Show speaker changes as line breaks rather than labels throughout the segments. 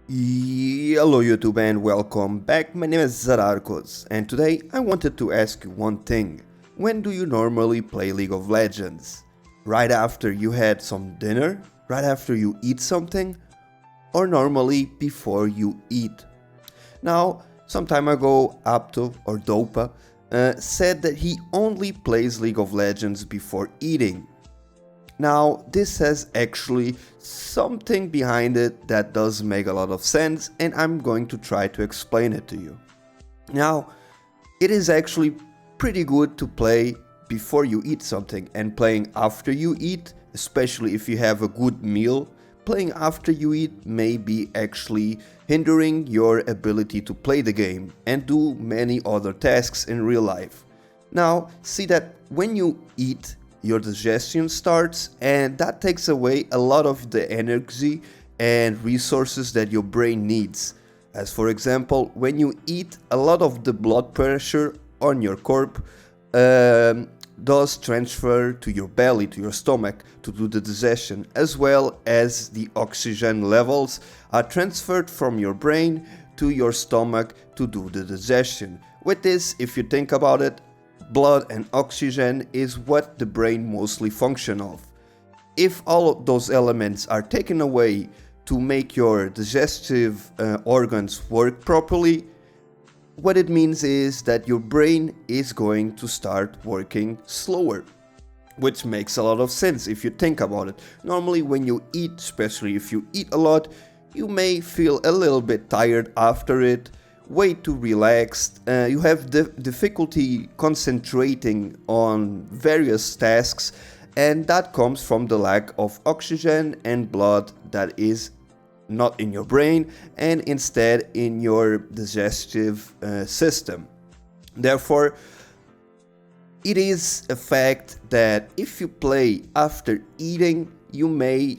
Hello YouTube and welcome back. My name is Zadarkus and today I wanted to ask you one thing. When do you normally play League of Legends? Right after you had some dinner? Right after you eat something? Or normally before you eat? Now, some time ago, Apto or Dopa said that he only plays League of Legends before eating. Now, this has actually something behind it that does make a lot of sense, and I'm going to try to explain it to you. Now, it is actually pretty good to play before you eat something, and playing after you eat, especially if you have a good meal, playing after you eat may be actually hindering your ability to play the game and do many other tasks in real life. Now, see that when you eat, your digestion starts, and that takes away a lot of the energy and resources that your brain needs. As for example, when you eat, a lot of the blood pressure on your corp does transfer to your belly, to your stomach, to do the digestion, as well as the oxygen levels are transferred from your brain to your stomach to do the digestion. With this, if you think about it, blood and oxygen is what the brain mostly function of. If all of those elements are taken away to make your digestive organs work properly, what it means is that your brain is going to start working slower. Which makes a lot of sense if you think about it. Normally when you eat, especially if you eat a lot, you may feel a little bit tired after it, way too relaxed, you have difficulty concentrating on various tasks, and that comes from the lack of oxygen and blood that is not in your brain and instead in your digestive system. Therefore, it is a fact that if you play after eating, you may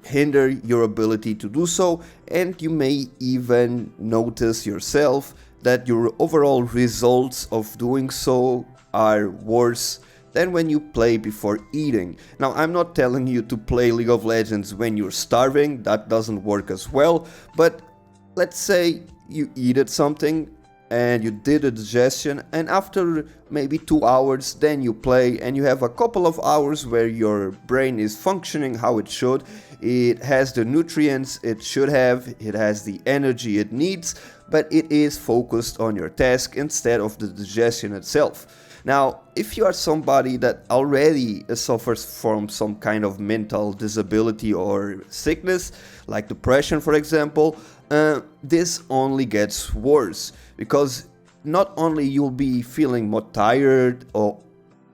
hinder your ability to do so, and you may even notice yourself that your overall results of doing so are worse than when you play before eating. Now, I'm not telling you to play League of Legends when you're starving, that doesn't work as well, but let's say you eat something and you did a digestion, and after maybe 2 hours then you play and you have a couple of hours where your brain is functioning how it should. It has the nutrients it should have, it has the energy it needs, but it is focused on your task instead of the digestion itself. Now, if you are somebody that already suffers from some kind of mental disability or sickness, like depression for example, this only gets worse, because not only you'll be feeling more tired or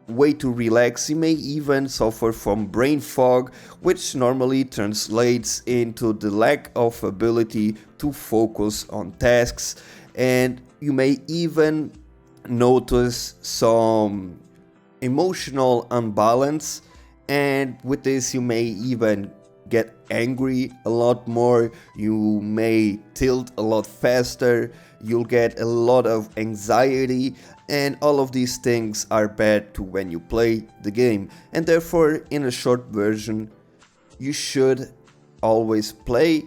way too relaxed, you may even suffer from brain fog, which normally translates into the lack of ability to focus on tasks, and you may even notice some emotional imbalance, and with this you may even get angry a lot more, you may tilt a lot faster, you'll get a lot of anxiety, and all of these things are bad to when you play the game. And therefore, in a short version, you should always play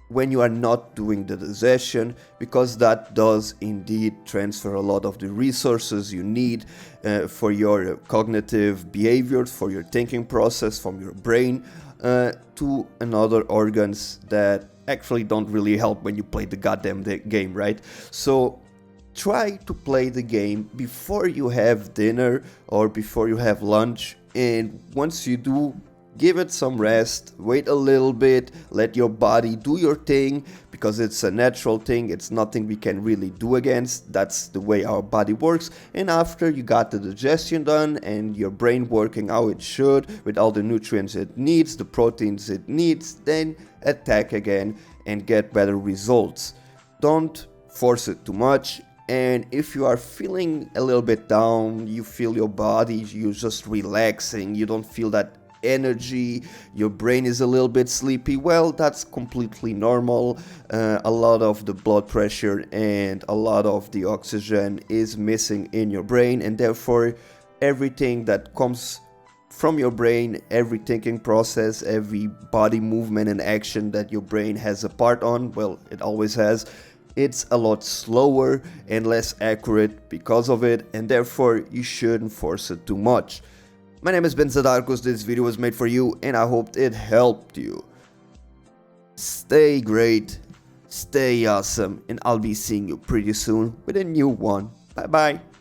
when you are not doing the digestion, because that does indeed transfer a lot of the resources you need for your cognitive behaviors, for your thinking process from your brain to another organs that actually don't really help when you play the goddamn game, right? So try to play the game before you have dinner or before you have lunch, and once you do, give it some rest, wait a little bit, let your body do your thing, because it's a natural thing, it's nothing we can really do against, that's the way our body works. And after you got the digestion done and your brain working how it should, with all the nutrients it needs, the proteins it needs, then attack again and get better results. Don't force it too much. And if you are feeling a little bit down, you feel your body, you're just relaxing, you don't feel that energy, your brain is a little bit sleepy, well, that's completely normal. A lot of the blood pressure and a lot of the oxygen is missing in your brain, and therefore everything that comes from your brain, every thinking process, every body movement and action that your brain has a part on, well, it always has, it's a lot slower and less accurate because of it, and therefore you shouldn't force it too much. My name is Zadarkus, this video was made for you and I hope it helped you. Stay great, stay awesome, and I'll be seeing you pretty soon with a new one. Bye bye.